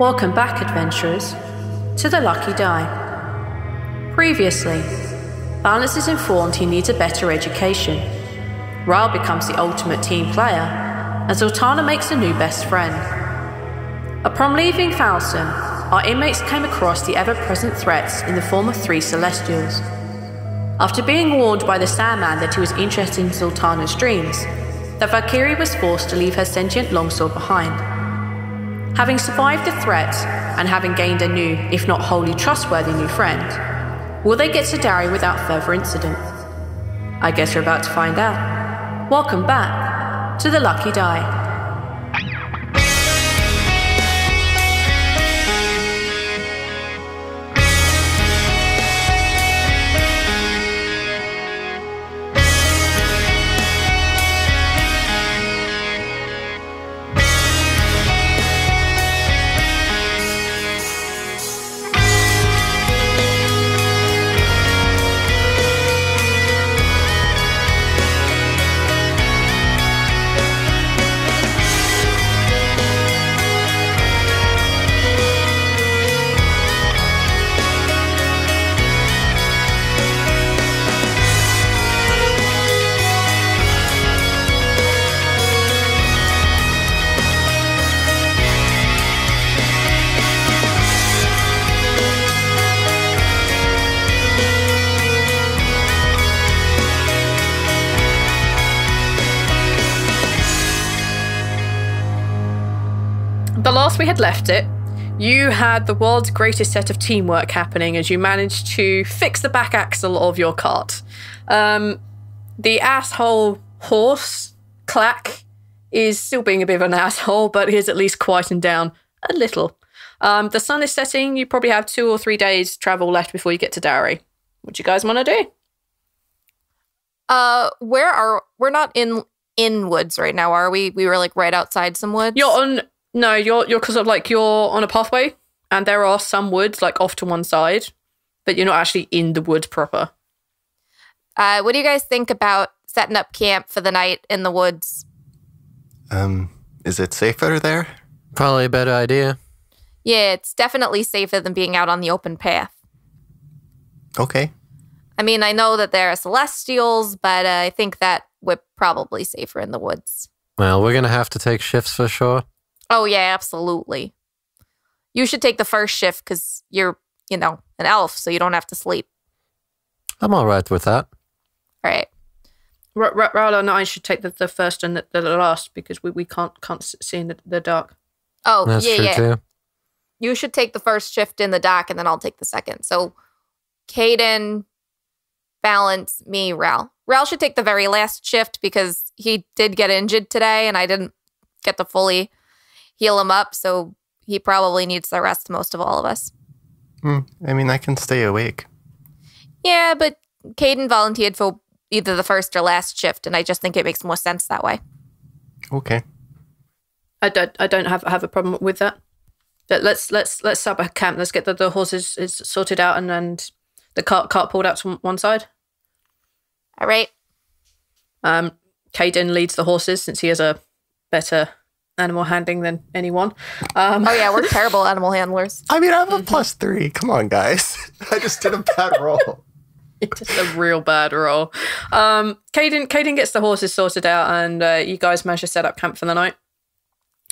Welcome back, adventurers, to the Lucky Die. Previously, Balance is informed he needs a better education. Rhal becomes the ultimate team player, and Zaltanna makes a new best friend. Upon leaving Falsum, our inmates came across the ever-present threats in the form of 3 Celestials. After being warned by the Sandman that he was interested in Zaltanna's dreams, the Valkyrie was forced to leave her sentient longsword behind. Having survived the threat, and having gained a new, if not wholly trustworthy new friend, will they get to Dari without further incident? I guess you're about to find out. Welcome back to the Lucky Die. The last we had left it, you had the world's greatest set of teamwork happening as you managed to fix the back axle of your cart. The asshole horse, Clack, is still being a bit of an asshole, but he has at least quietened down a little. The sun is setting. You probably have 2 or 3 days travel left before you get to Dari. What do you guys want to do? We're not in woods right now, are we? We were like right outside some woods. You're because of like you're on a pathway, and there are some woods like off to one side, but you're not actually in the woods proper. What do you guys think about setting up camp for the night in the woods? Is it safer there? Probably a better idea. Yeah, it's definitely safer than being out on the open path. Okay. I mean, I know that there are Celestials, but I think that we're probably safer in the woods. Well, we're going to have to take shifts for sure. Oh, yeah, absolutely. You should take the first shift because you're, an elf, so you don't have to sleep. I'm all right with that. All right. Rhal and I should take the first and the last because we can't see in the dark. Oh, That's true too. You should take the first shift in the dark, and then I'll take the second. So, Caden, Balance, me, Rhal. Rhal should take the very last shift because he did get injured today, and I didn't get to fully heal him up, so he probably needs the rest most of all of us. I mean, I can stay awake. Yeah, but Caden volunteered for either the first or last shift, and I just think it makes more sense that way. Okay. I don't have a problem with that. But let's set up a camp. Let's get the horses sorted out and the cart pulled out to one side. All right. Caden leads the horses since he has a better animal handling than anyone. Oh yeah, we're terrible animal handlers. I mean, I have a +3. Come on, guys. I just did a bad roll. It's just a real bad roll. Caden gets the horses sorted out, and you guys manage to set up camp for the night.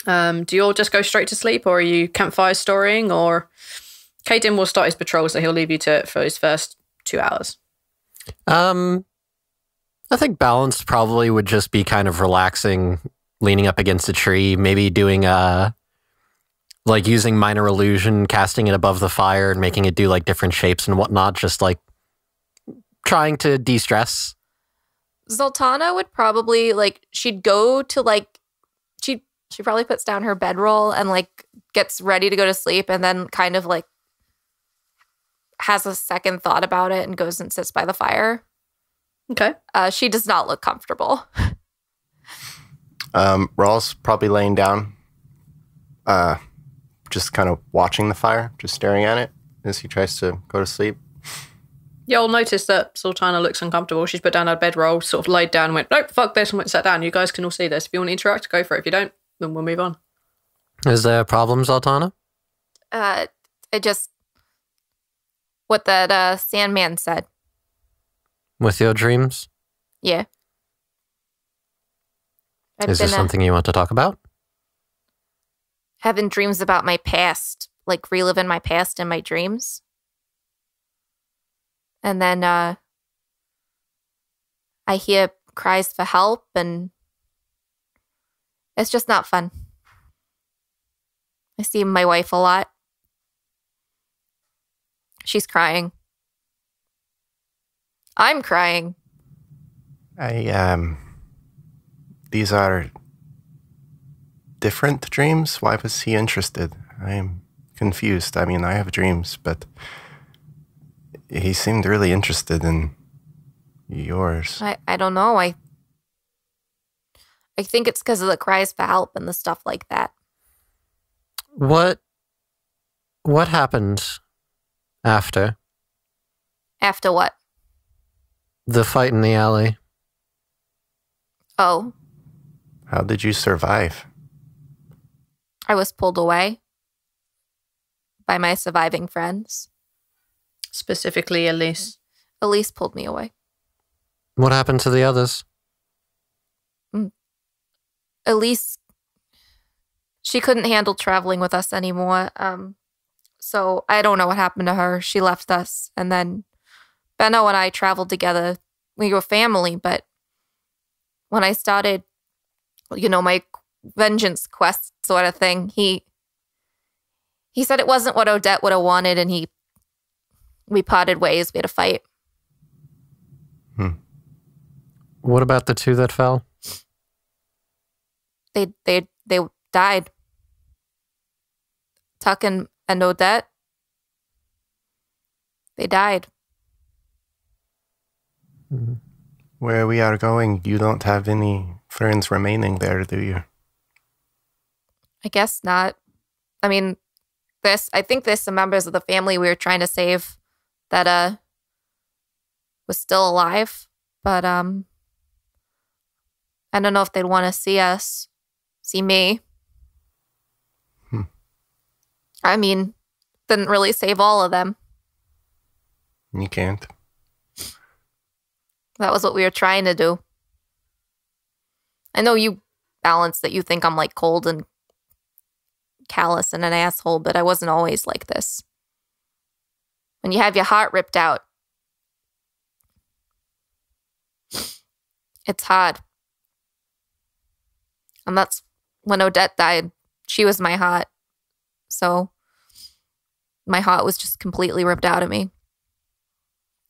Do you all just go straight to sleep, or are you campfire storying? Or Caden will start his patrol, so he'll leave you to it for his first 2 hours. I think Balance probably would just be kind of relaxing, leaning up against a tree, maybe doing like using minor illusion, casting it above the fire and making it do like different shapes and whatnot, just like trying to de-stress. Zaltanna would probably she'd go to she probably puts down her bedroll and gets ready to go to sleep, and then kind of has a second thought about it and goes and sits by the fire. Okay. She does not look comfortable. Rhal's probably laying down, just kind of watching the fire, just staring at it as he tries to go to sleep. You'll notice that Zaltanna looks uncomfortable. She's put down her bedroll, sort of laid down and went, nope, fuck this, and went sat down. You guys can all see this. If you want to interact, go for it. If you don't, then we'll move on. Is there a problem, Zaltanna? I just what that Sandman said. With your dreams? Yeah. Is this something you want to talk about? Having dreams about my past, like reliving my past in my dreams. And then I hear cries for help, and it's just not fun. I see my wife a lot. She's crying. I'm crying. These are different dreams? Why was he interested? I'm confused. I mean, I have dreams, but he seemed really interested in yours. I don't know. I think it's because of the cries for help and the stuff like that. What happened after? After what? The fight in the alley. Oh, How did you survive? I was pulled away by my surviving friends. Specifically, Elise. Elise pulled me away. What happened to the others? Elise, she couldn't handle traveling with us anymore. So I don't know what happened to her. She left us. And then Benno and I traveled together. We were family, but when I started, my vengeance quest sort of thing, he said it wasn't what Odette would have wanted, and we parted ways. We had a fight. What about the two that fell? They died. Tuck and Odette. They died. Where we are going, you don't have any friends remaining there, do you? I guess not. I mean, I think there's some members of the family we were trying to save that was still alive, but I don't know if they'd want to see me. I mean, didn't really save all of them. You can't. That was what we were trying to do. I know you balance that you think I'm like cold and callous and an asshole, but I wasn't always like this. When you have your heart ripped out, it's hard. And that's when Odette died. She was my heart. So my heart was just completely ripped out of me.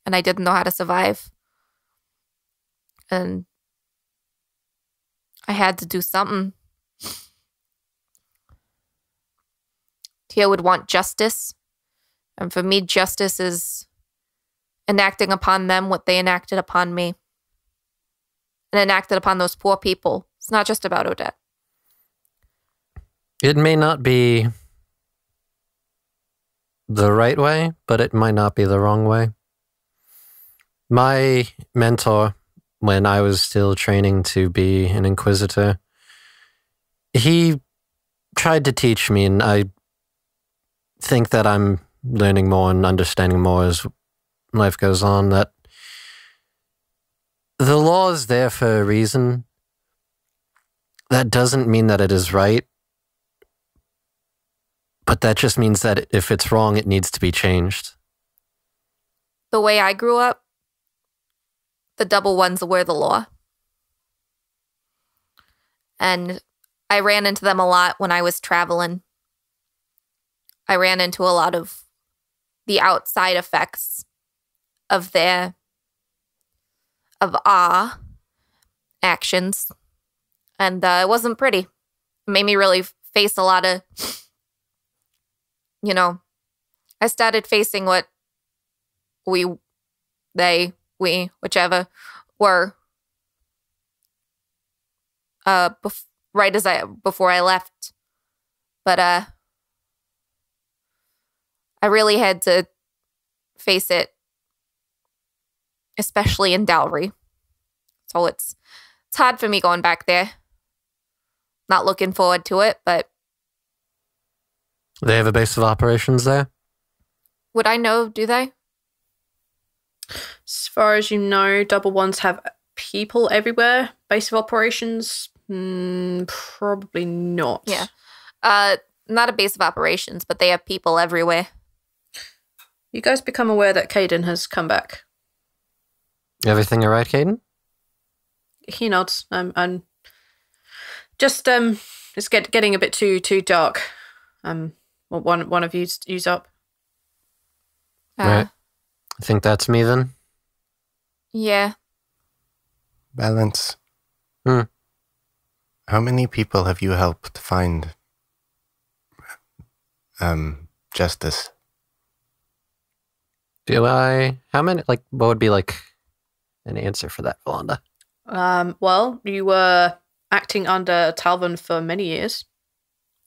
And I didn't know how to survive. And I had to do something. Tia would want justice. And for me, justice is enacting upon them what they enacted upon me. And enacted upon those poor people. It's not just about Odette. It may not be the right way, but it might not be the wrong way. My mentor, when I was still training to be an inquisitor, he tried to teach me, and I think that I'm learning more and understanding more as life goes on, that the law is there for a reason. That doesn't mean that it is right, but that just means that if it's wrong, it needs to be changed. The way I grew up, the double ones were the law. And I ran into them a lot when I was traveling. I ran into a lot of the outside effects of our actions. And it wasn't pretty. It made me really face a lot of, I started facing what they, whichever, were before I left. But I really had to face it, especially in Dowry. So it's hard for me going back there. Not looking forward to it, but They have a base of operations there? Would I know, do they? As far as you know, double ones have people everywhere. Base of operations, probably not. Yeah. Not a base of operations, but they have people everywhere. You guys become aware that Caden has come back. Everything all right, Caden? He nods. And just it's getting a bit too dark. One of you's up. Right. I think that's me then. Yeah. Balance. How many people have you helped find justice? Do I? How many? Like, what would be like an answer for that, Volonda? Well, you were acting under Talvin for many years.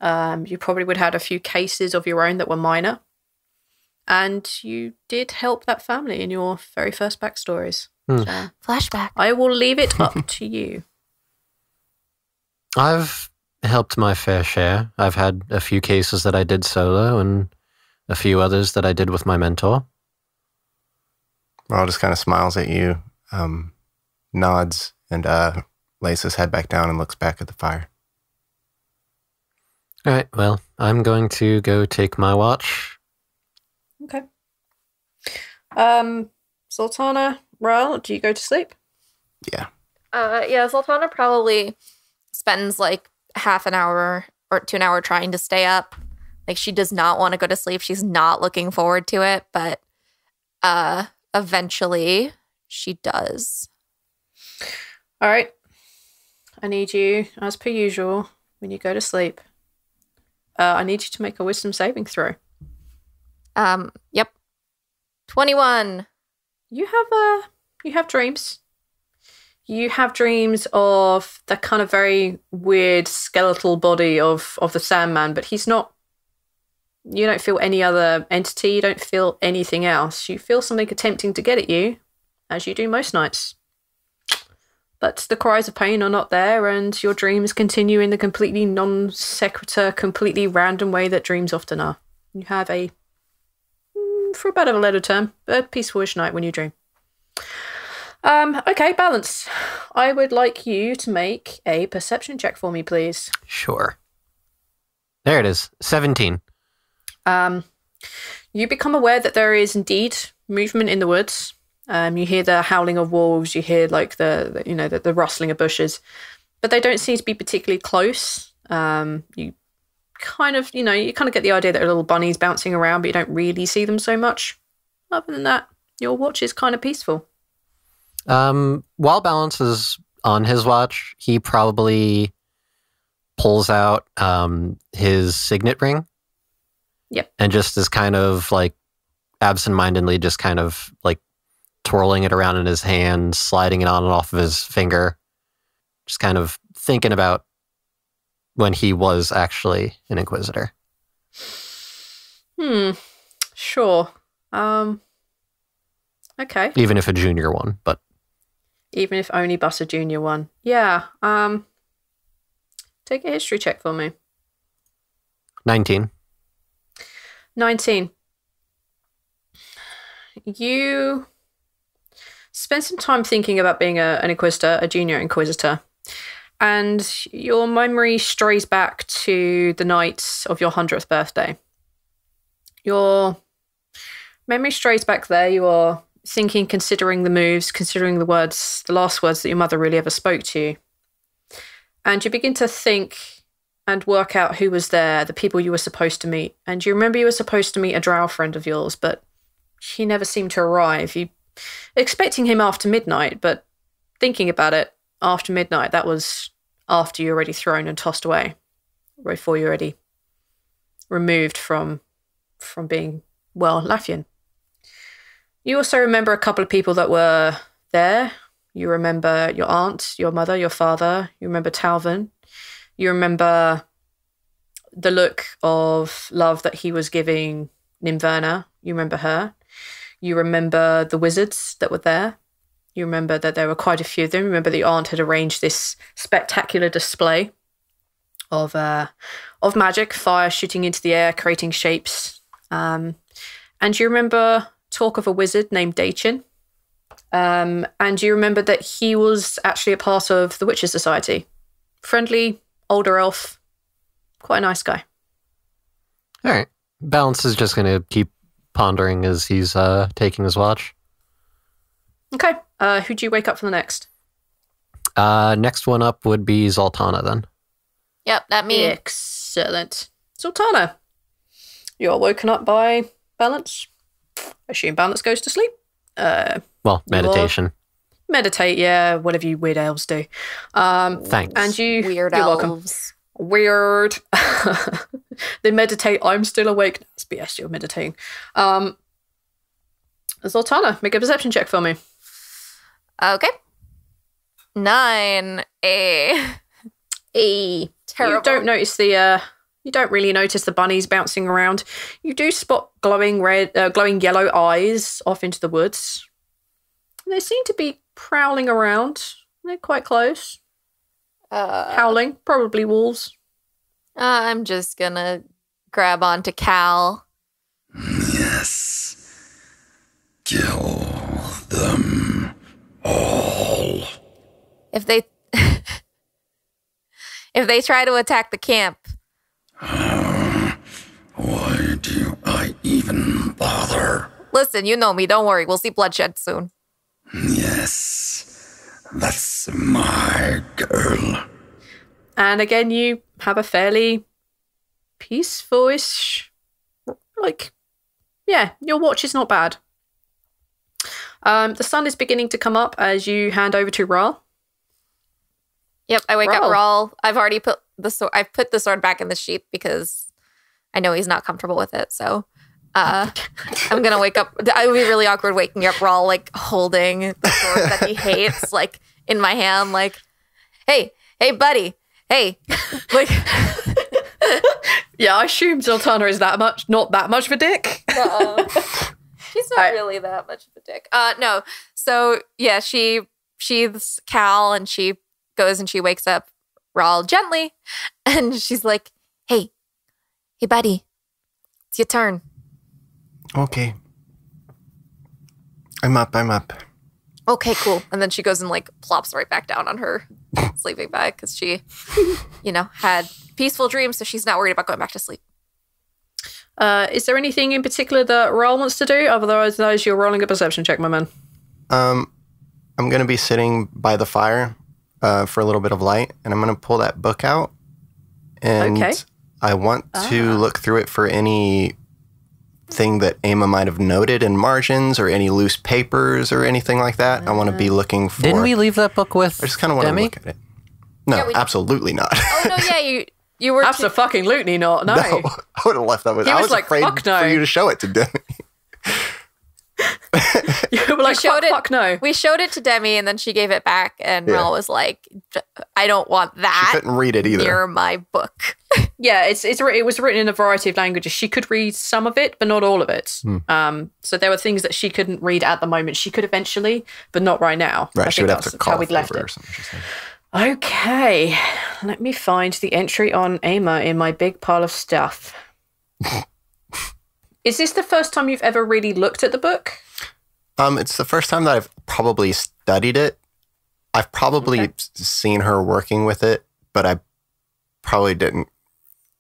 You probably would have had a few cases of your own that were minor. And you did help that family in your very first backstories. So Flashback. I will leave it up to you. I've helped my fair share. I've had a few cases that I did solo and a few others that I did with my mentor. Rhal just kind of smiles at you, nods, and lays his head back down and looks back at the fire. All right, well, I'm going to go take my watch. Okay. Zaltanna, Rhal, do you go to sleep? Yeah. Yeah, Zaltanna probably spends like half an hour to an hour trying to stay up. Like, she does not want to go to sleep. She's not looking forward to it, but eventually she does. All right. I need you, as per usual, when you go to sleep, I need you to make a wisdom saving throw. Yep. 21. You have dreams. You have dreams of the kind of very weird skeletal body of the Sandman, but he's not. You don't feel any other entity. You don't feel anything else. You feel something attempting to get at you, as you do most nights. But the cries of pain are not there, and your dreams continue in the completely non sequitur, completely random way that dreams often are. You have a, for a better letter term, a peaceful-ish night when you dream. Okay, Balance. I would like you to make a perception check for me, please. Sure. There it is. 17. You become aware that there is indeed movement in the woods. You hear the howling of wolves. You hear like the rustling of bushes, but they don't seem to be particularly close. You kind of get the idea that there are little bunnies bouncing around, but you don't really see them so much. Other than that, your watch is kind of peaceful. While Balance is on his watch, he probably pulls out his signet ring. Yep. And just is kind of like absentmindedly just kind of like twirling it around in his hand, sliding it on and off of his finger. Just kind of thinking about when he was actually an Inquisitor. Sure. Okay. Even if a junior one, but... Even if only but a junior one. Yeah. Take a history check for me. 19. 19. You spend some time thinking about being an Inquisitor, a junior Inquisitor, and your memory strays back to the night of your 100th birthday. Your memory strays back there. You are thinking, considering the moves, considering the words, the last words that your mother really ever spoke to you. And you begin to think and work out who was there, the people you were supposed to meet. And you remember you were supposed to meet a drow friend of yours, but he never seemed to arrive. You expecting him after midnight, but thinking about it, after midnight, that was after you were already thrown and tossed away, before you were already removed from being, well, Laffian. You also remember a couple of people that were there. You remember your aunt, your mother, your father. You remember Talvin. You remember the look of love that he was giving Nimverna. You remember her. You remember the wizards that were there. You remember that there were quite a few of them. You remember the aunt had arranged this spectacular display of magic, fire shooting into the air, creating shapes. And you remember talk of a wizard named Dachin. And you remember that he was actually a part of the Witches' Society. Friendly, older elf, quite a nice guy. All right. Balance is just going to keep pondering as he's taking his watch. Okay. Who do you wake up for the next? Next one up would be Zaltanna then. Yep, that me. Excellent. Zaltanna, you're woken up by Balance. I assume Balance goes to sleep. Well, meditation. Meditate, yeah, whatever you weird elves do. Thanks. And you're Weird welcome. elves. Weird. They meditate. I'm still awake. That's BS. You're meditating. Zaltanna, make a perception check for me. Okay. 9. Terrible. You don't notice you don't really notice the bunnies bouncing around. You do spot glowing yellow eyes off into the woods. They seem to be prowling around. They're quite close. Howling, probably wolves. I'm just gonna grab onto Cal. Yes. Kill them all. If they try to attack the camp, Why do I even bother? listen, you know me, don't worry, we'll see bloodshed soon. Yes, that's my girl. And again, you have a fairly peaceful-ish, your watch is not bad. The sun is beginning to come up as you hand over to Rhal. Yep, I wake Rhal. up Rhal. I've already put the sword. I've put the sword back in the sheath because I know he's not comfortable with it. So I'm gonna wake up. It would be really awkward waking up Rhal holding the sword that he hates, in my hand. Hey, buddy, hey, Yeah, I assume Zaltanna is not that much of a dick. She's not really that much of a dick. No. So yeah, she sheathes Cal and she goes and she wakes up Rhal gently, and she's like, hey, buddy, it's your turn. Okay. I'm up. Okay, cool. And then she goes and plops right back down on her sleeping bag because she, had peaceful dreams, so she's not worried about going back to sleep. Is there anything in particular that Rhal wants to do? Otherwise, you're rolling a perception check, my man. I'm going to be sitting by the fire for a little bit of light, and I'm going to pull that book out. And Okay. I want to look through it for any thing that Emma might have noted in margins or any loose papers or anything like that. I want to be looking for... Didn't we leave that book with I just kind of want to Demi? look at it. No, Yeah, we- absolutely not. Oh, no, yeah, you were... Absolutely not. No. No, I would have left that with... He I was was like, afraid "Fuck no." for you to show it to Demi. You were like, showed fuck no. We showed it to Demi, and then she gave it back, and Yeah. Rhal was like, I don't want She that couldn't read it either. near my book. Yeah, it was written in a variety of languages. She could read some of it, but not all of it. So there were things that she couldn't read at the moment. She could eventually, but not right now. I Right, she think would have that's to how cough we'd left over it. or something. She said. Okay, let me find the entry on Emma in my big pile of stuff. Is this the first time you've ever really looked at the book? It's the first time that I've probably studied it. I've probably seen her working with it, but I probably didn't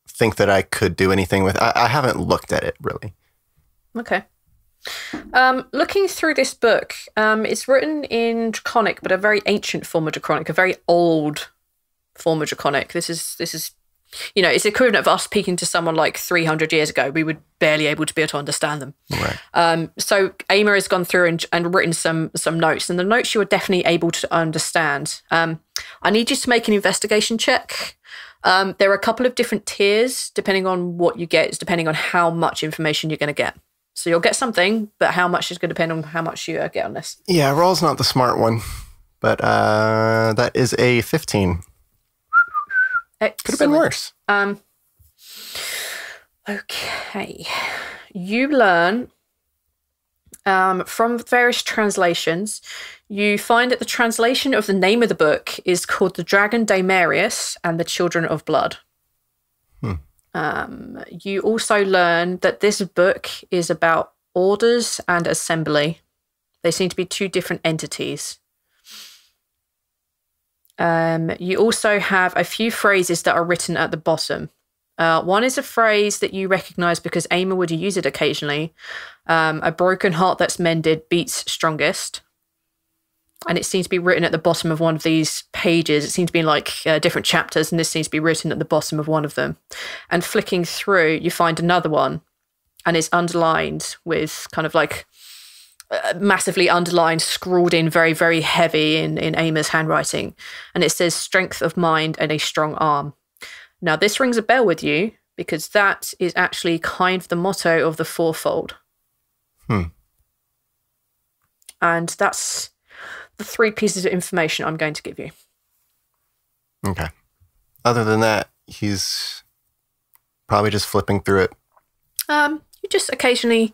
think that I could do anything with it. I haven't looked at it, really. Okay. Looking through this book, it's written in Draconic, but a very ancient form of Draconic, a very old form of Draconic. This is it's equivalent of us speaking to someone 300 years ago. We would barely able to be able to understand them. Right. So Emma has gone through and written some notes, and the notes you are definitely able to understand. I need you to make an investigation check. There are a couple of different tiers, depending on what you get, is depending on how much information you're going to get. So you'll get something, but how much is going to depend on how much you get on this. Yeah, Rhal's not the smart one, but that is a 15. Could have been worse. Okay. You learn from various translations, you find that the translation of the name of the book is called The Dragon Daemarius and the Children of Blood. You also learn that this book is about orders and assembly. They seem to be two different entities. You also have a few phrases that are written at the bottom. One is a phrase that you recognize because Aimer would use it occasionally. A broken heart that's mended beats strongest. And it seems to be written at the bottom of one of these pages. It seems to be like different chapters, and this seems to be written at the bottom of one of them. And flicking through, you find another one, and it's underlined with kind of like massively underlined, scrawled in very, very heavy in Aimer's handwriting. And it says strength of mind and a strong arm. Now, this rings a bell with you because that is actually kind of the motto of the Fourfold. And that's the 3 pieces of information I'm going to give you. Okay. Other than that, he's probably just flipping through it. You just occasionally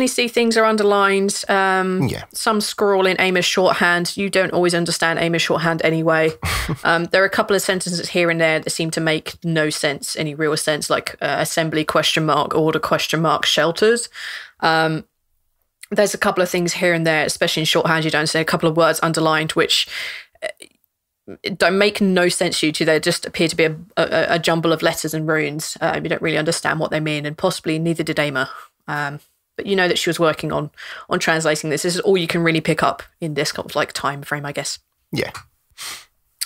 see things are underlined. Some scrawl in Aimer's shorthand. You don't always understand Aimer's shorthand anyway. There are a couple of sentences here and there that seem to make no sense, any real sense, like assembly ? Order ? Shelters. There's a couple of things here and there, especially in shorthand, you don't see a couple of words underlined, which don't make no sense to you. They just appear to be a jumble of letters and runes. You don't really understand what they mean, and possibly neither did Aimer. But you know that she was working on translating this. This is all you can really pick up in this kind of like time frame, I guess. Yeah.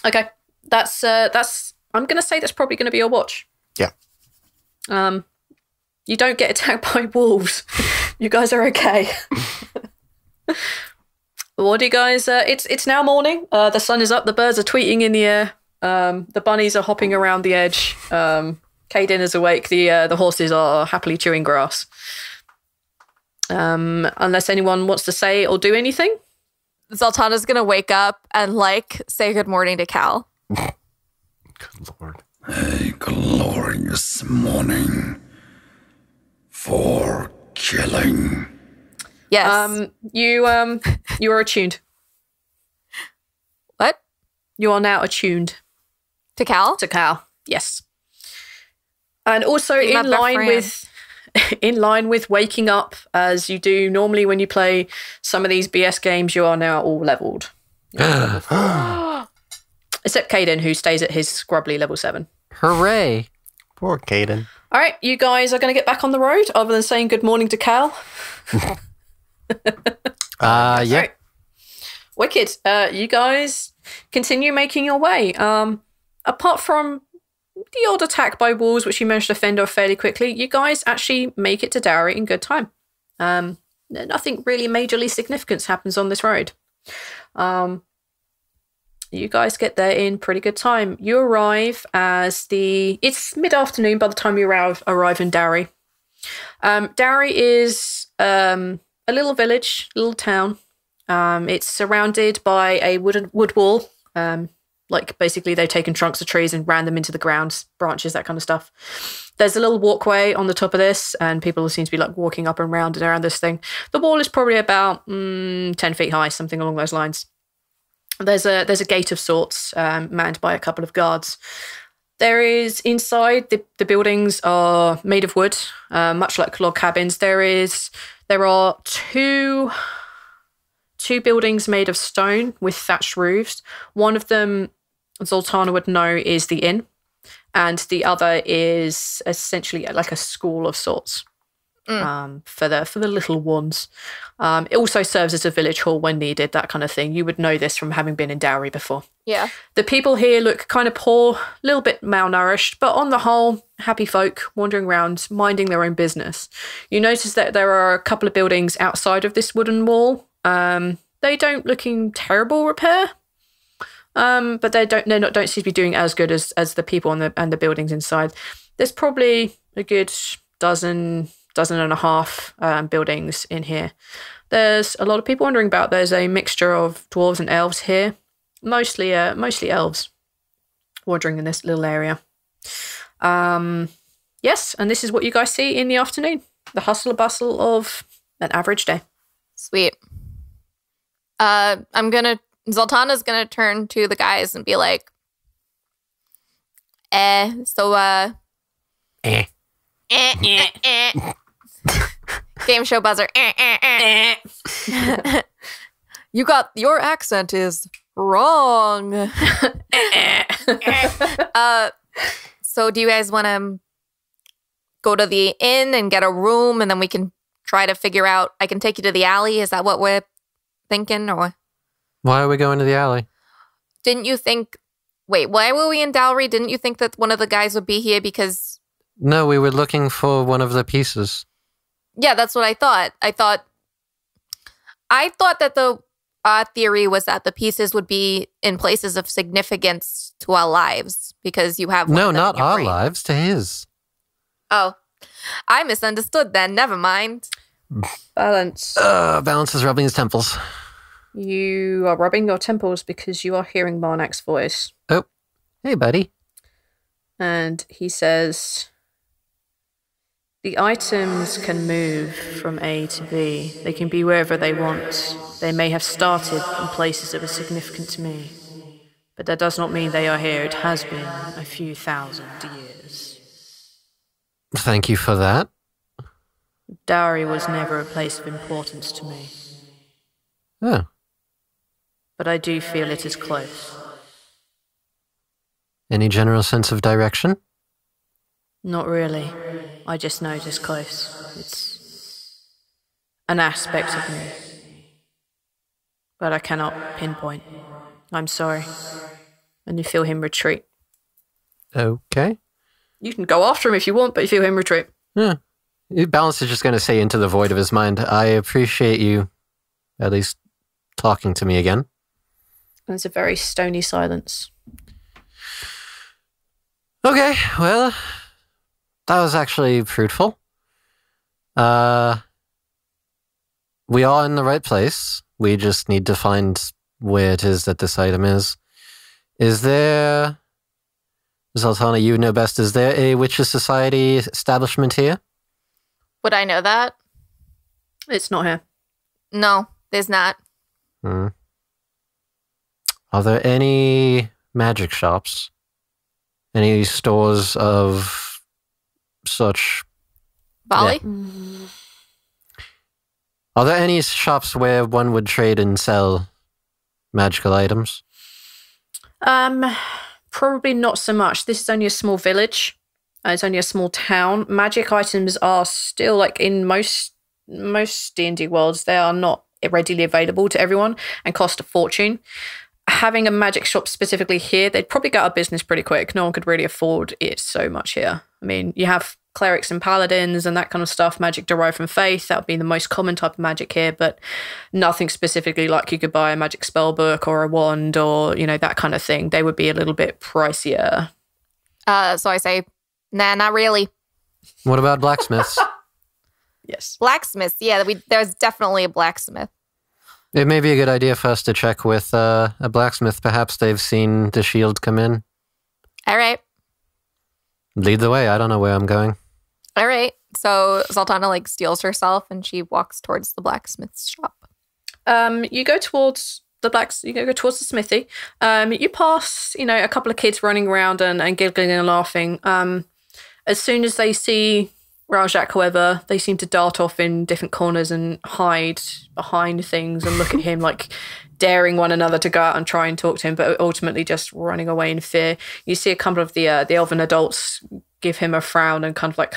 Okay, that's. I'm going to say that's probably going to be your watch. Yeah. You don't get attacked by wolves. You guys are okay. What do you guys? It's now morning. The sun is up. The birds are tweeting in the air. The bunnies are hopping around the edge. Caden is awake. The horses are happily chewing grass. Unless anyone wants to say or do anything. Zaltanna's gonna wake up and say good morning to Cal. Good Lord. A glorious morning for killing. Yes. You are attuned. What? You are now attuned To Cal? to Cal. Yes. And also Be my best in line with waking up as you do normally when you play some of these BS games, you are now all leveled. Except Caden, who stays at his scrubbly level 7. Hooray. Poor Caden. All right, you guys are going to get back on the road, other than saying good morning to Cal. Yeah. Right. Wicked. You guys continue making your way. Apart from the odd attack by wolves, which you managed to fend off fairly quickly, you guys actually make it to Dowry in good time. Nothing really majorly significant happens on this road. You guys get there in pretty good time. You arrive it's mid-afternoon by the time you arrive in Dowry. Dowry is a little village, little town. It's surrounded by a wood wall. Basically they've taken trunks of trees and ran them into the ground, branches, that kind of stuff. There's a little walkway on the top of this, and people seem to be walking up and round and around this thing. The wall is probably about 10 feet high, something along those lines. There's a gate of sorts, manned by a couple of guards. There is inside the buildings are made of wood, much like log cabins. There are two buildings made of stone with thatched roofs. One of them, Zaltanna would know, is the inn, and the other is essentially like a school of sorts. For the little ones. It also serves as a village hall when needed, that kind of thing. You would know this from having been in Dowry before. Yeah. The people here look kind of poor, a little bit malnourished, but on the whole, happy folk wandering around, minding their own business. You notice that there are a couple of buildings outside of this wooden wall. They don't look in terrible repair, but they don't seem to be doing as good as the people and the buildings inside. There's probably a good dozen and a half buildings in here. There's a lot of people wandering about. There's a mixture of dwarves and elves here, mostly elves wandering in this little area. Yes, and this is what you guys see in the afternoon. The hustle and bustle of an average day. Sweet. Zaltanna's gonna turn to the guys and be like, so Eh. Game show buzzer. You got your accent is wrong. So do you guys want to go to the inn and get a room, and then we can try to figure out? I can take you to the alley. Is that what we're thinking, or Why are we going to the alley? didn't you think? Wait, why were we in Dowry? Didn't you think that one of the guys would be here because? No, we were looking for one of the pieces. Yeah, that's what I thought. I thought that the theory was that the pieces would be in places of significance to our lives because you have one No, of them not in your our brain. lives, to his. Oh, I misunderstood then. Never mind. Balance. Balance is rubbing his temples. You are rubbing your temples because you are hearing Marnak's voice. Oh, hey, buddy. And he says, the items can move from A to B. They can be wherever they want. They may have started in places that were significant to me. But that does not mean they are here. It has been a few thousand years. Thank you for that. Dowry was never a place of importance to me. Oh, But I do feel it is close. any general sense of direction? Not really. I just know it is close. It's an aspect of me. But I cannot pinpoint. I'm sorry. And you feel him retreat. Okay. You can go after him if you want, but you feel him retreat. Yeah. Balance is just going to say into the void of his mind, I appreciate you at least talking to me again. And it's a very stony silence. Okay, well, that was actually fruitful. We are in the right place. We just need to find where it is that this item is. Is there... Zaltanna, you know best. Is there a Witches' Society establishment here? Would I know that? It's not here. No, there's not. Are there any magic shops? Any stores of such? Bali? Are there any shops where one would trade and sell magical items? Probably not so much. This is only a small village. It's only a small town. Magic items are still, like in most D&D worlds, they are not readily available to everyone and cost a fortune. Having a magic shop specifically here, they'd probably go out of business pretty quick. No one could really afford it so much here. I mean, you have clerics and paladins and that kind of stuff, magic derived from faith. That would be the most common type of magic here, but nothing specifically like you could buy a magic spell book or a wand or, you know, that kind of thing. They would be a little bit pricier. So I say, nah, not really. What about blacksmiths? Yes. Blacksmiths, yeah, there's definitely a blacksmith. It may be a good idea for us to check with a blacksmith. Perhaps they've seen the shield come in. All right. Lead the way. I don't know where I'm going. All right. So Zaltanna like steals herself and she walks towards the blacksmith's shop. You go towards you go towards the smithy. You pass, you know, a couple of kids running around and giggling and laughing. As soon as they see Rhal, however, they seem to dart off in different corners and hide behind things and look at him like daring one another to go out and try and talk to him, but ultimately just running away in fear. You see a couple of the elven adults give him a frown and kind of like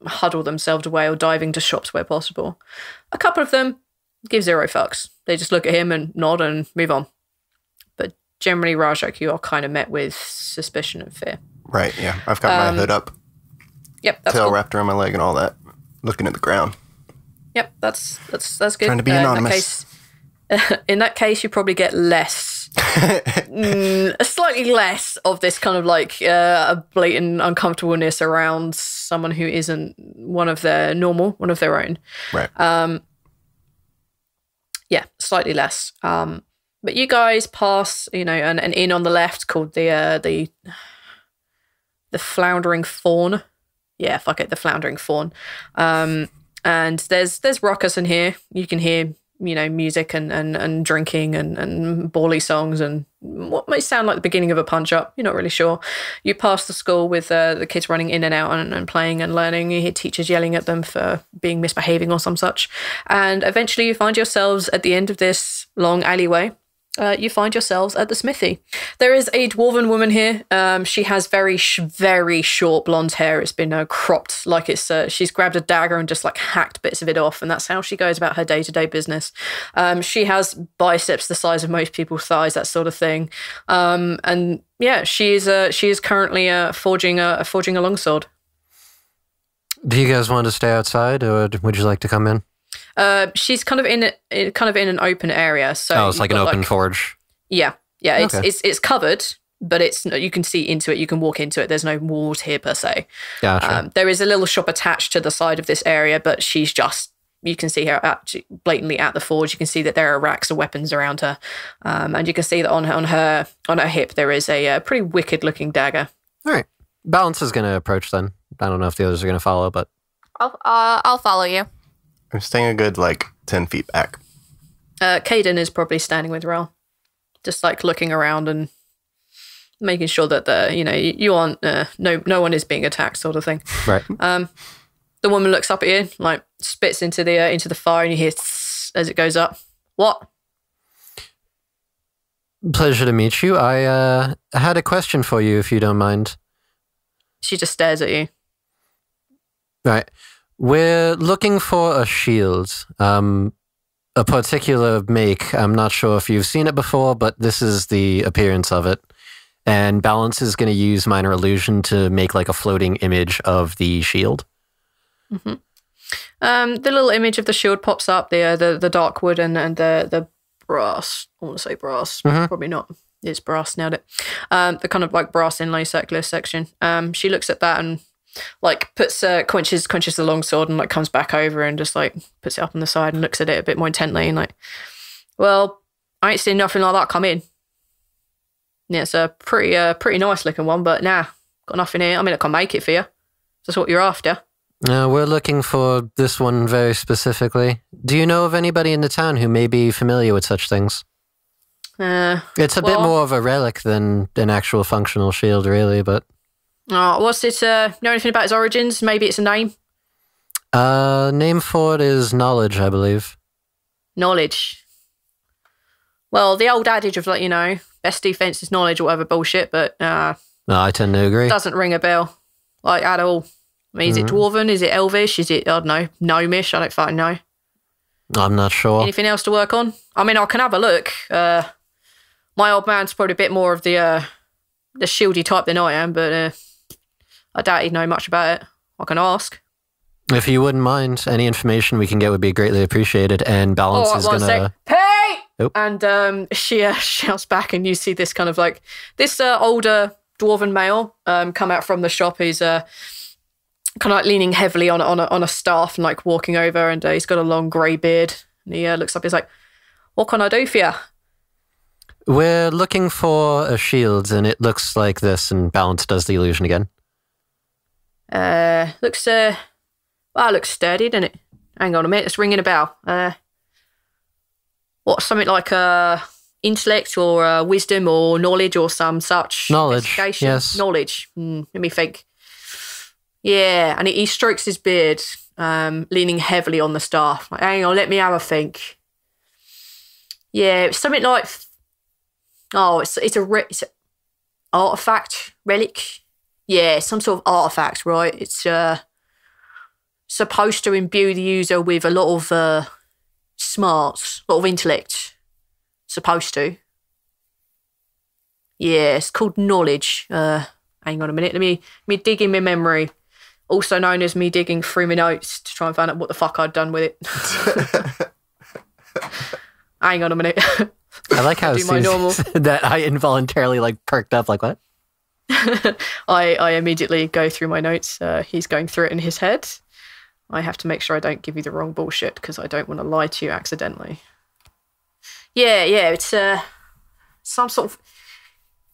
huddle themselves away or dive into shops where possible. A couple of them give zero fucks. They just look at him and nod and move on. But generally, Rajak, you are kind of met with suspicion and fear. Right, yeah. I've got my hood up, Yep, that's tail cool. wrapped around my leg and all that, looking at the ground. Yep, that's good. Trying to be anonymous. In that case, you probably get less, slightly less of this kind of like a blatant uncomfortableness around someone who isn't one of their own. Right. Yeah, slightly less. But you guys pass, you know, an inn on the left called the Floundering Fawn. Yeah, fuck it, the Floundering Fawn. And there's ruckus in here. You can hear music and drinking and bawly songs and what may sound like the beginning of a punch-up. You're not really sure. You pass the school with the kids running in and out and playing and learning. You hear teachers yelling at them for being misbehaving or some such. And eventually you find yourselves at the end of this long alleyway. You find yourselves at the smithy. There is a dwarven woman here. She has very short blonde hair. It's been cropped like it's. She's grabbed a dagger and just like hacked bits of it off, and that's how she goes about her day-to-day business. She has biceps the size of most people's thighs, that sort of thing. And yeah, she is currently forging a longsword. Do you guys want to stay outside, or would you like to come in? She's kind of in an open area, so it's like an open forge. Yeah. Okay. It's covered, but you can see into it. You can walk into it. There's no walls here per se. Gotcha. There is a little shop attached to the side of this area, but she's just. You can see her blatantly at the forge. You can see that there are racks of weapons around her, and you can see that on her hip there is a pretty wicked looking dagger. All right, Balance is going to approach then. I don't know if the others are going to follow, but I'll follow you. I'm staying a good 10 feet back. Caden is probably standing with Rhal, just like looking around and making sure that you aren't no one is being attacked, sort of thing. Right. The woman looks up at you, like spits into the fire, and you hear as it goes up. What? Pleasure to meet you. I had a question for you, if you don't mind. She just stares at you. Right. We're looking for a shield, a particular make. I'm not sure if you've seen it before, but this is the appearance of it. And Balance is going to use Minor Illusion to make like a floating image of the shield. Mm-hmm. The little image of the shield pops up, the dark wood and the brass. I want to say brass. Mm-hmm. Probably not. It's brass, nailed it. The kind of like brass inlay circular section. She looks at that and like quenches the longsword and like comes back over and just like puts it up on the side and looks at it a bit more intently and like, well, I ain't seen nothing like that come in. Yeah, it's a pretty nice looking one, but nah, got nothing here. I mean, I can make it for you. That's what you're after. We're looking for this one very specifically. Do you know of anybody in the town who may be familiar with such things? It's a bit more of a relic than an actual functional shield, really, but... what's it? Know anything about its origins? Maybe it's a name? Name for it is knowledge, I believe. Knowledge. Well, the old adage of best defense is knowledge or whatever bullshit, but no, I tend to agree. Doesn't ring a bell, like at all. I mean, is it dwarven? Is it elvish? Is it, I don't know, gnomish? I don't fucking know. I'm not sure. Anything else to work on? I mean, I can have a look. My old man's probably a bit more of the shieldy type than I am, but I doubt he'd know much about it. I can ask. If you wouldn't mind, any information we can get would be greatly appreciated. And Balance is going to... Hey! Oh. And she shouts back, and you see this kind of like... This older dwarven male come out from the shop. He's kind of like leaning heavily on a staff and like walking over, and he's got a long grey beard. And he looks up, he's like, what can I do for you? We're looking for a shield, and it looks like this, and Balance does the illusion again. Looks sturdy, doesn't it? Hang on a minute, it's ringing a bell. What, something like intellect or wisdom or knowledge or some such? Knowledge, yes. Knowledge. Let me think. Yeah, and he strokes his beard, leaning heavily on the staff. Like, hang on, let me have a think. Yeah, it's something like... Oh, it's an artifact, relic. Yeah, some sort of artifact, right? It's supposed to imbue the user with a lot of smarts, a lot of intellect. Supposed to. Yeah, it's called knowledge. Hang on a minute, let me dig in my memory. Also known as me digging through my notes to try and find out what the fuck I'd done with it. Hang on a minute. I like how that I involuntarily like perked up, like what? I immediately go through my notes. He's going through it in his head. I have to make sure I don't give you the wrong bullshit because I don't want to lie to you accidentally. Yeah, it's some sort of...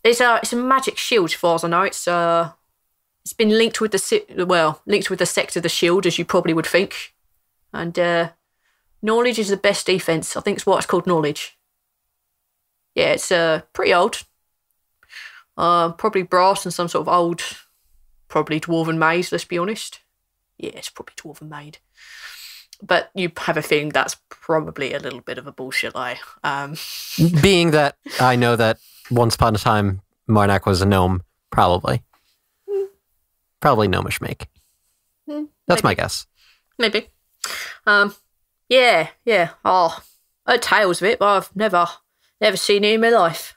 It's a magic shield, as far as I know. It's been linked with the sect of the shield, as you probably would think. And Knowledge is the best defense. I think it's what's called knowledge. Yeah, it's pretty old. Probably brass and some sort of old, probably dwarven made, let's be honest. Yeah, it's probably dwarven made. But you have a feeling that's probably a little bit of a bullshit lie. Being that I know that once upon a time Marnak was a gnome, probably. Probably gnomish make. That's my guess. Maybe. Yeah. Oh, I heard tales of it, but I've never seen it in my life.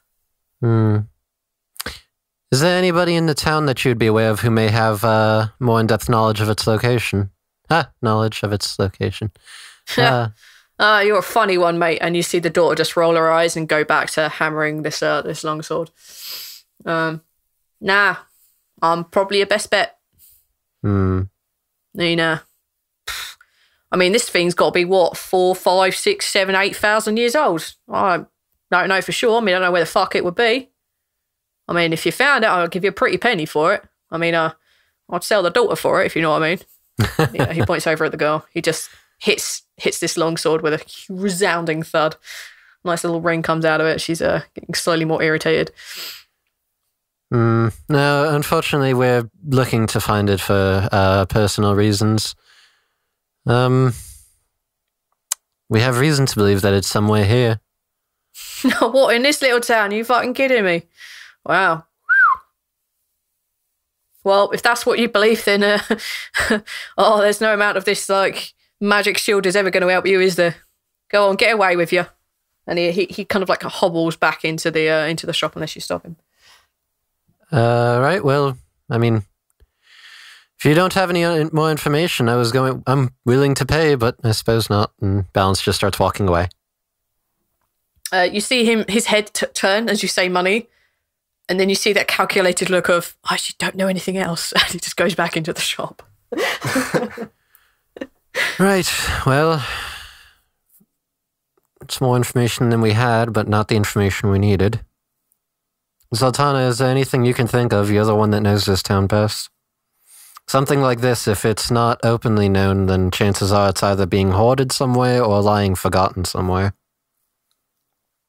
Is there anybody in the town that you'd be aware of who may have more in-depth knowledge of its location? Knowledge of its location. You're a funny one, mate. And you see the daughter just roll her eyes and go back to hammering this longsword. Nah, I'm probably your best bet. Nina. I mean, this thing's got to be, what, 4, 5, 6, 7, 8,000 years old? I don't know for sure. I mean, I don't know where the fuck it would be. I mean, if you found it, I'll give you a pretty penny for it. I mean, I'd sell the daughter for it, if you know what I mean. Yeah, he points over at the girl. He just hits this longsword with a resounding thud. Nice little ring comes out of it. She's getting slowly more irritated. No, unfortunately, we're looking to find it for personal reasons. We have reason to believe that it's somewhere here. What, in this little town? Are you fucking kidding me? Wow. Well, if that's what you believe, then there's no amount of this like magic shield is ever going to help you, is there? Go on, get away with you. And he kind of like hobbles back into the shop unless you stop him. Right. Well, I mean, if you don't have any more information, I'm willing to pay, but I suppose not. And Balance just starts walking away. You see his head turn as you say money. And then you see that calculated look of, I actually don't know anything else. And he just goes back into the shop. Right. Well, it's more information than we had, but not the information we needed. Zaltanna, is there anything you can think of? You're the one that knows this town best. Something like this, if it's not openly known, then chances are it's either being hoarded somewhere or lying forgotten somewhere.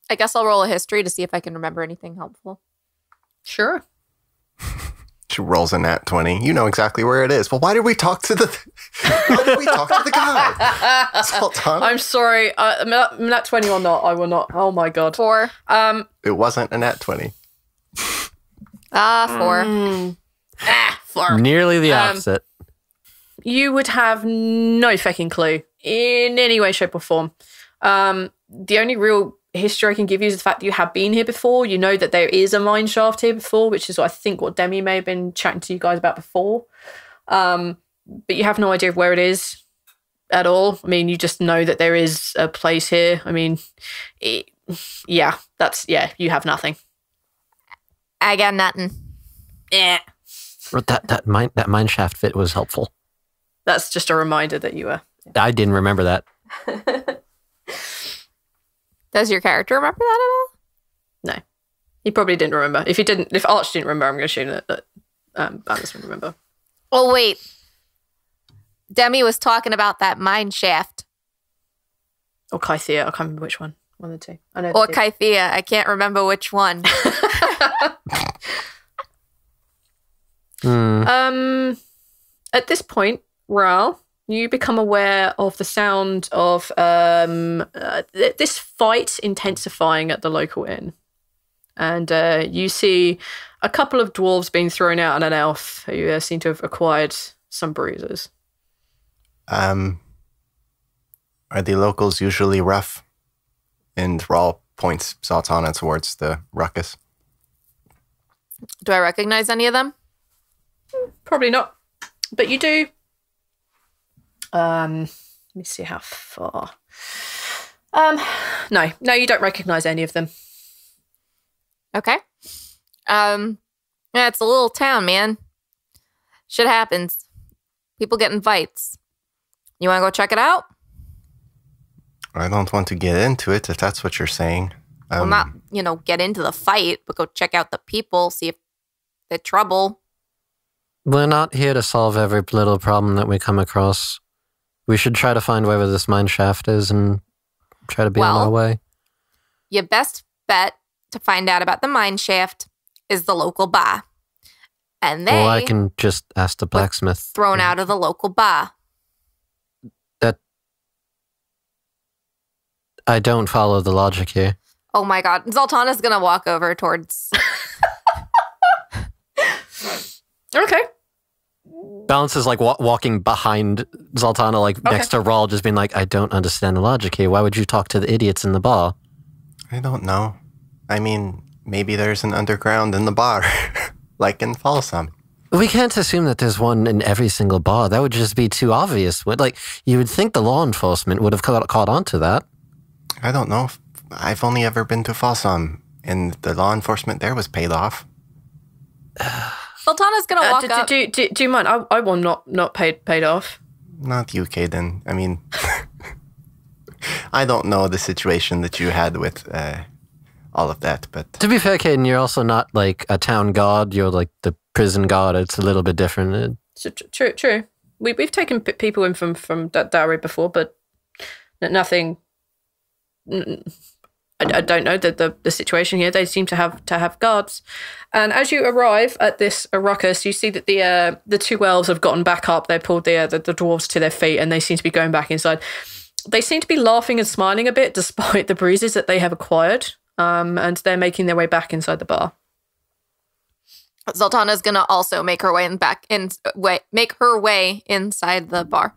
I guess I'll roll a history to see if I can remember anything helpful. Sure. She rolls a nat 20. You know exactly where it is. Well, why did we talk to the guy? Zaltanna? I'm sorry. Nat 20 or not, I will not. Oh my god. 4. It wasn't a nat 20. 4. 4. Nearly the opposite. You would have no fucking clue in any way, shape, or form. The only real history I can give you is the fact that you have been here before. You know that there is a mine shaft here before, which is I think what Demi may have been chatting to you guys about before. But you have no idea of where it is at all. I mean, you just know that there is a place here. I mean, you have nothing. I got nothing. Yeah. That mine shaft fit was helpful. That's just a reminder that you were. I didn't remember that. Does your character remember that at all? No. He probably didn't remember. If Arch didn't remember, I'm going to assume that Alice would remember. Oh, wait. Demi was talking about that mine shaft. Or Kythea. I can't remember which one. One of the two. I know. Or Kythea. I can't remember which one. At this point, Rhal, you become aware of the sound of this fight intensifying at the local inn. And you see a couple of dwarves being thrown out and an elf who seem to have acquired some bruises. Are the locals usually rough? And Rhal points Zaltanna towards the ruckus. Do I recognize any of them? Probably not. But you do. Let me see how far. No, you don't recognize any of them. Okay. Yeah, it's a little town, man. Shit happens. People get in fights. You want to go check it out? I don't want to get into it, if that's what you're saying. Well, not, get into the fight, but go check out the people, see if they're trouble. We're not here to solve every little problem that we come across. We should try to find wherever this mine shaft is and try to be on our way. Your best bet to find out about the mine shaft is the local bar. And Well, I can just ask the blacksmith. Thrown out of the local bar. I don't follow the logic here. Oh my god. Zaltanna's gonna walk over towards... Okay. Balance is like walking behind Zaltanna, like next to Rhal, just being like, I don't understand the logic here. Why would you talk to the idiots in the bar? I don't know. I mean, maybe there's an underground in the bar, like in Folsom. We can't assume that there's one in every single bar. That would just be too obvious. You would think the law enforcement would have caught on to that. I don't know. I've only ever been to Folsom, and the law enforcement there was paid off. Zaltanna's gonna walk up. Do you mind? I will not paid off. Not you, Caden. I mean, I don't know the situation that you had with all of that, but... To be fair, Caden, you're also not like a town guard. You're like the prison guard. It's a little bit different. True. We've taken people in from that area before, but nothing... I don't know the situation here. They seem to have guards, and as you arrive at this ruckus, you see that the two elves have gotten back up. They pulled the dwarves to their feet, and they seem to be going back inside. They seem to be laughing and smiling a bit, despite the bruises that they have acquired. And they're making their way back inside the bar. Zaltanna's gonna also make her way inside the bar.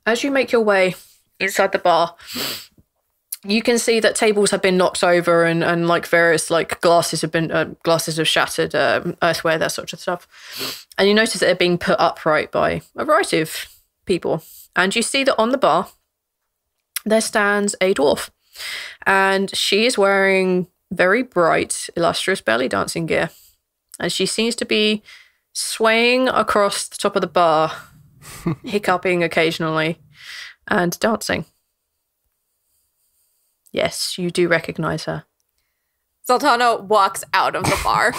As you make your way inside the bar, you can see that tables have been knocked over and like various like glasses have shattered, earthware, that sort of stuff. And you notice that they're being put upright by a variety of people. And you see that on the bar, there stands a dwarf. And she is wearing very bright, illustrious belly dancing gear. And she seems to be swaying across the top of the bar, hiccuping occasionally, and dancing. Yes, you do recognize her. Zaltanna walks out of the bar.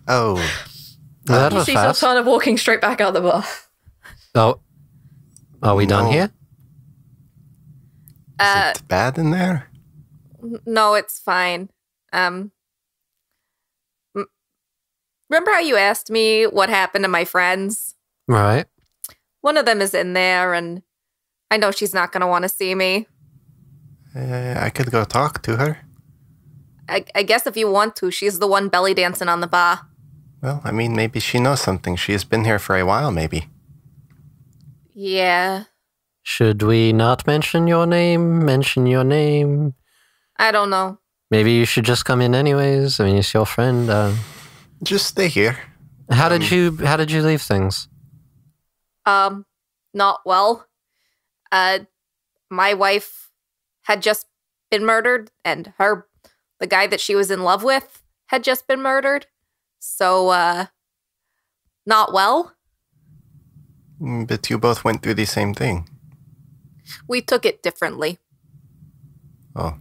Oh. That You was see fast. Zaltanna walking straight back out the bar. Oh. Are we done No. here? Is it bad in there? No, it's fine. Remember how you asked me what happened to my friends? Right. One of them is in there, and I know she's not going to want to see me. I could go talk to her. I guess if you want to, she's the one belly dancing on the bar. Well, I mean, maybe she knows something. She has been here for a while, maybe. Yeah, Should we not mention your name? Mention your name? I don't know. Maybe you should just come in anyways. I mean, it's your friend. Just stay here. How did you leave things? Not well. My wife had just been murdered, and the guy that she was in love with had just been murdered. So, not well. But you both went through the same thing. We took it differently. Oh.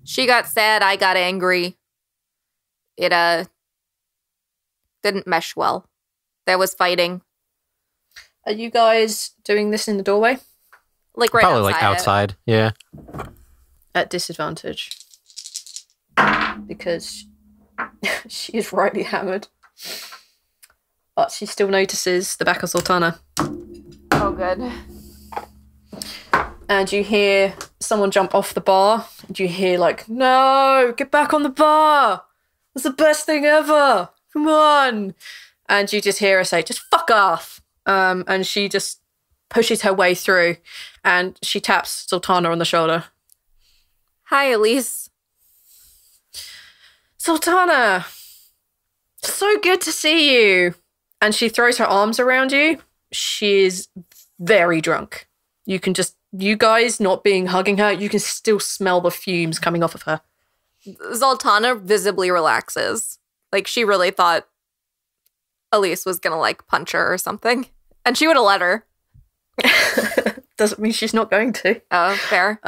She got sad, I got angry. It, didn't mesh well. There was fighting. Are you guys doing this in the doorway? Like right Probably outside. like outside. Yeah. At disadvantage. Because she is rightly hammered. But she still notices the back of Zaltanna. Oh, good. And you hear someone jump off the bar. And you hear like, no, get back on the bar. It's the best thing ever. Come on. And you just hear her say, just fuck off. And she just pushes her way through and she taps Zaltanna on the shoulder. Hi, Elise. Zaltanna, so good to see you. And she throws her arms around you. She is very drunk. You guys not hugging her, you can still smell the fumes coming off of her. Zaltanna visibly relaxes. Like, she really thought Elise was gonna, like, punch her or something. And she would have let her. Doesn't mean she's not going to. Oh, fair.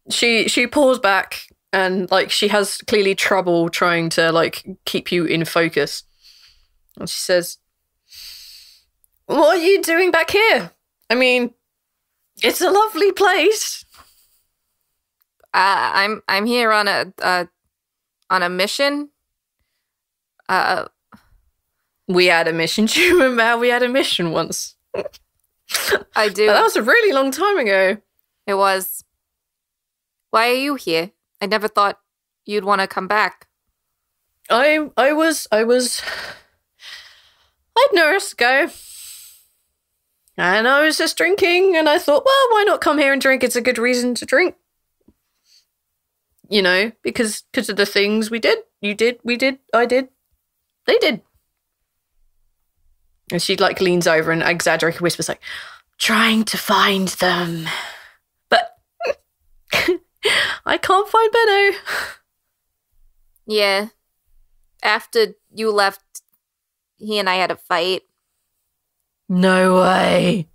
She pulls back and, like, she has clearly trouble trying to, like, keep you in focus. And she says, What are you doing back here? I mean, it's a lovely place. I'm here on a mission. We had a mission. Do you remember how we had a mission once? I do. That was a really long time ago. It was. Why are you here? I never thought you'd want to come back. I'd nowhere to go. And I was just drinking, and I thought, well, why not come here and drink? It's a good reason to drink. You know, because of the things we did. You did, we did, I did. They did. And she like leans over and exaggerated whispers like, trying to find them. But I can't find Benno. Yeah. After you left, he and I had a fight. No way.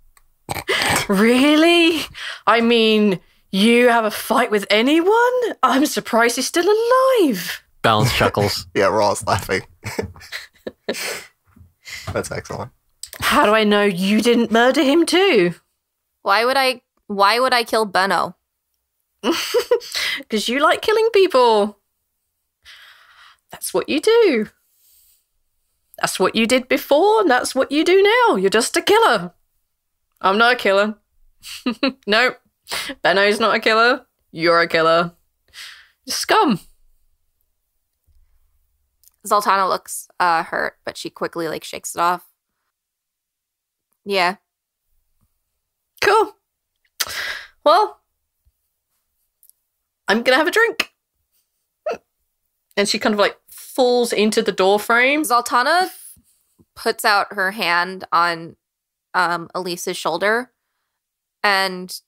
Really? I mean, you have a fight with anyone? I'm surprised he's still alive. Balance chuckles. Yeah, we're all laughing. That's excellent. How do I know you didn't murder him too? Why would I kill Benno? Because you like killing people. That's what you do. That's what you did before, and that's what you do now. You're just a killer. I'm not a killer. No, Benno's not a killer. You're a killer. Scum. Zaltanna looks hurt, but she quickly like shakes it off. Yeah. Cool. Well, I'm gonna have a drink. And she kind of like falls into the door frame. Zaltanna puts out her hand on Elise's shoulder, and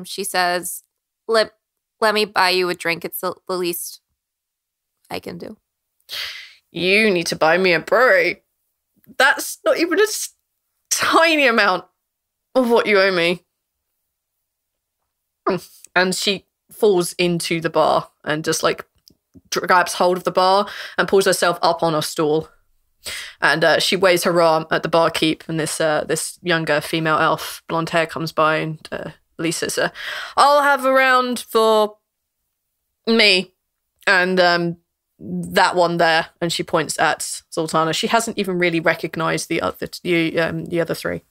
she says, let me buy you a drink. It's the least I can do. You need to buy me a brewery. That's not even a tiny amount of what you owe me. And she falls into the bar and just like grabs hold of the bar and pulls herself up on a stool. And she waves her arm at the barkeep, and this younger female elf, blonde hair, comes by, and Lisa says, I'll have a round for me and that one there. And she points at Zaltanna. She hasn't even really recognized the other three.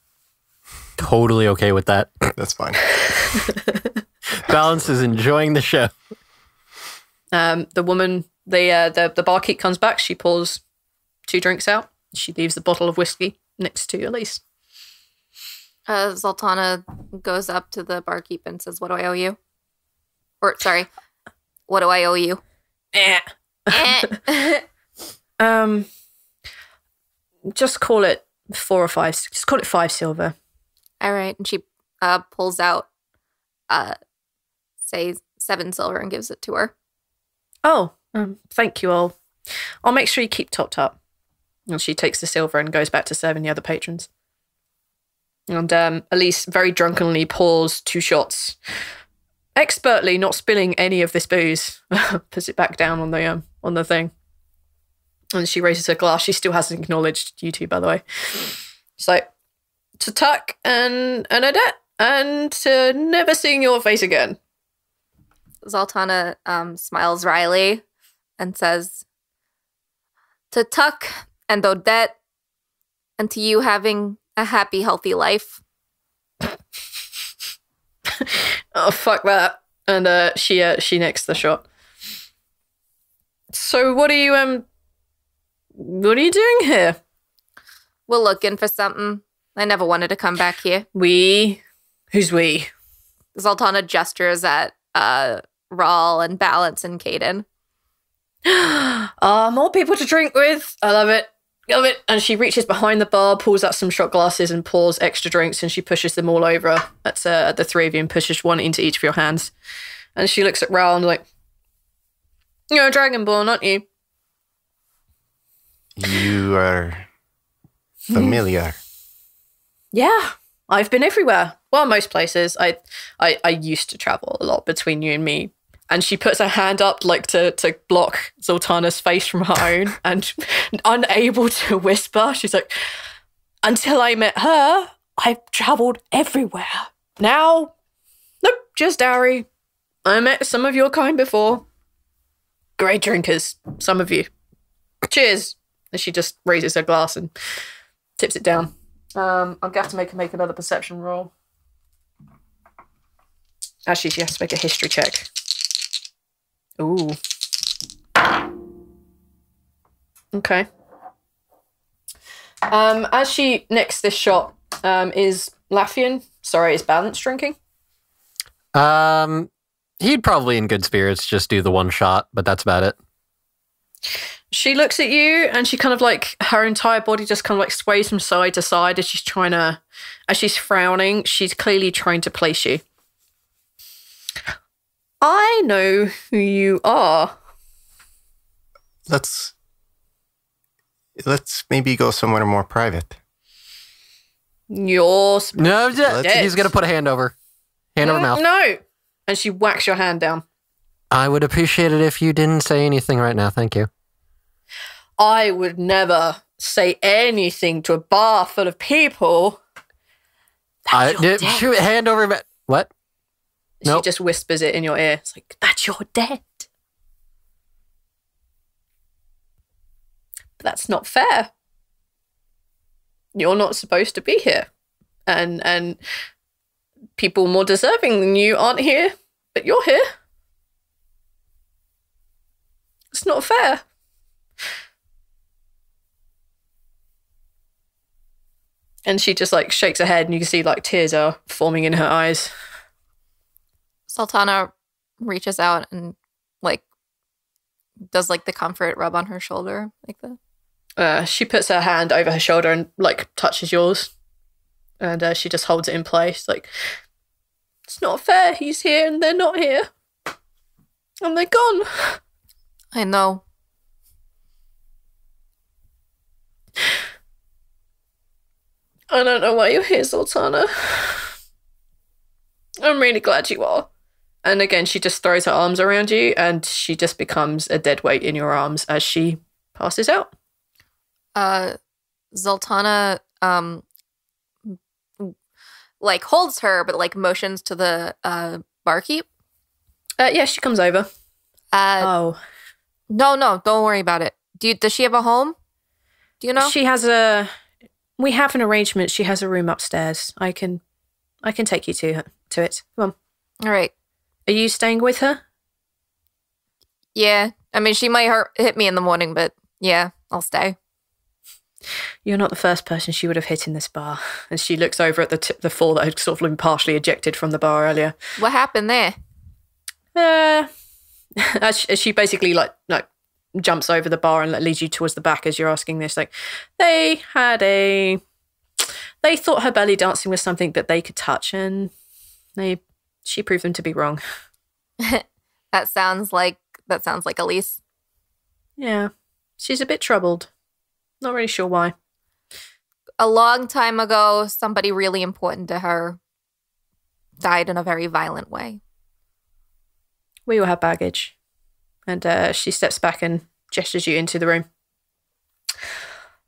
Totally okay with that. That's fine. Balance is enjoying the show. The woman, the barkeep comes back. She pours 2 drinks out. She leaves the bottle of whiskey next to Elise. Zaltanna goes up to the barkeep and says, what do I owe you? Or, sorry, what do I owe you? Just call it 4 or 5. Just call it 5 silver. All right. And she pulls out, say, 7 silver and gives it to her. Oh, thank you all. I'll make sure you keep topped up. And she takes the silver and goes back to serving the other patrons. And Elise very drunkenly pours 2 shots, expertly not spilling any of this booze. Puts it back down on the thing. And she raises her glass. She still hasn't acknowledged you two, by the way. She's like, to Tuck and Odette, and to never seeing your face again. Zaltanna smiles wryly and says, to Tuck and Odette, and to you having a happy, healthy life. Oh, fuck that. And she nicks the shot. So what are you doing here? We're looking for something. I never wanted to come back here. We? Who's we? Zaltanna gestures at Rhal and Balance and Caden. More people to drink with. I love it. Love it. And she reaches behind the bar, pulls out some shot glasses and pours extra drinks, and she pushes them all over at the 3 of you and pushes 1 into each of your hands. And she looks at Rhal and like, you're a dragonborn, aren't you? You are familiar. Yeah, I've been everywhere. Well, most places. I used to travel a lot between you and me. And she puts her hand up like to block Zaltanna's face from her own, and unable to whisper, she's like, Until I met her, I've travelled everywhere. Now, nope, just Dowry. I met some of your kind before. Great drinkers, some of you. Cheers. And she just raises her glass and tips it down. I'm going to have to make another perception roll. Actually, she has to make a history check. Ooh. Okay. As she nicks this shot, is Laffian, is Balance drinking? He'd probably in good spirits just do the one shot, but that's about it. She looks at you and she kind of like, her entire body just kind of like sways from side to side as she's frowning. She's clearly trying to place you. I know who you are. Let's maybe go somewhere more private. You're No, he's going to put a hand over. Hand over mouth. No. And she whacks your hand down. I would appreciate it if you didn't say anything right now. Thank you. I would never say anything to a bar full of people. Hand over. What? She Nope. just whispers it in your ear. It's like, that's your dead. But that's not fair. You're not supposed to be here. And people more deserving than you aren't here, but you're here. It's not fair. And she just like shakes her head and you can see like tears are forming in her eyes. Zaltanna reaches out and like does like the comfort rub on her shoulder like that. She puts her hand over her shoulder and like touches yours. And she just holds it in place. Like, it's not fair. He's here and they're not here. And they're gone. I know. I don't know why you're here, Zaltanna. I'm really glad you are. And again, she just throws her arms around you and she just becomes a dead weight in your arms as she passes out. Zaltanna like holds her but like motions to the barkeep. Yeah, she comes over. No, don't worry about it. Does she have a home? Do you know? We have an arrangement. She has a room upstairs. I can take you to it. Come on. All right. Are you staying with her? Yeah. I mean, she might hit me in the morning, but yeah, I'll stay. You're not the first person she would have hit in this bar. And she looks over at the four that had sort of been partially ejected from the bar earlier. What happened there? As she basically like jumps over the bar and leads you towards the back as you're asking this. Like, they thought her belly dancing was something that they could touch, and she proved them to be wrong. That sounds like Elise. Yeah, she's a bit troubled. Not really sure why. A long time ago, somebody really important to her died in a very violent way. We all have baggage. And she steps back and gestures you into the room.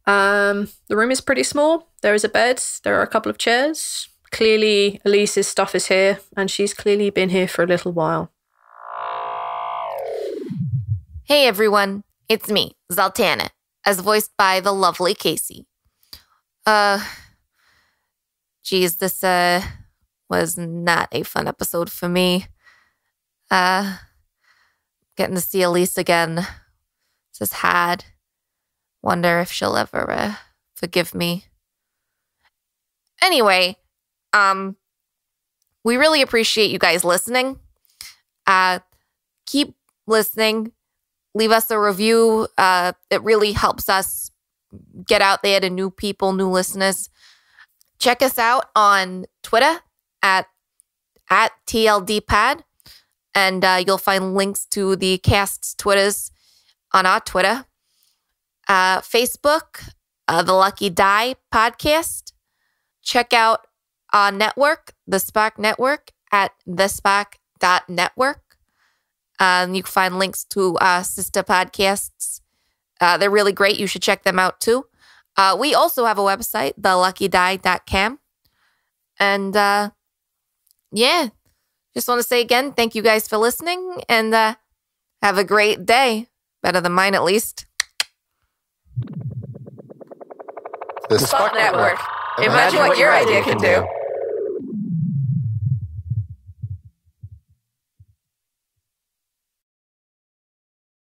The room is pretty small. There is a bed. There are a couple of chairs. Clearly, Elise's stuff is here, and she's clearly been here for a little while. Hey, everyone. It's me, Zaltanna, as voiced by the lovely Casey. Geez, this was not a fun episode for me. Getting to see Elise again just had. Wonder if she'll ever forgive me. Anyway, we really appreciate you guys listening. Keep listening. Leave us a review. It really helps us get out there to new people, new listeners. Check us out on Twitter at TLDpad. And you'll find links to the cast's Twitters on our Twitter. Facebook, The Lucky Die Podcast. Check out our network, the Spark Network, at thespark.network. You can find links to our sister podcasts. They're really great. You should check them out too. We also have a website, theluckydie.com. And yeah, just want to say again, thank you guys for listening, and have a great day. Better than mine, at least. The Spot Network. Imagine what your idea can do.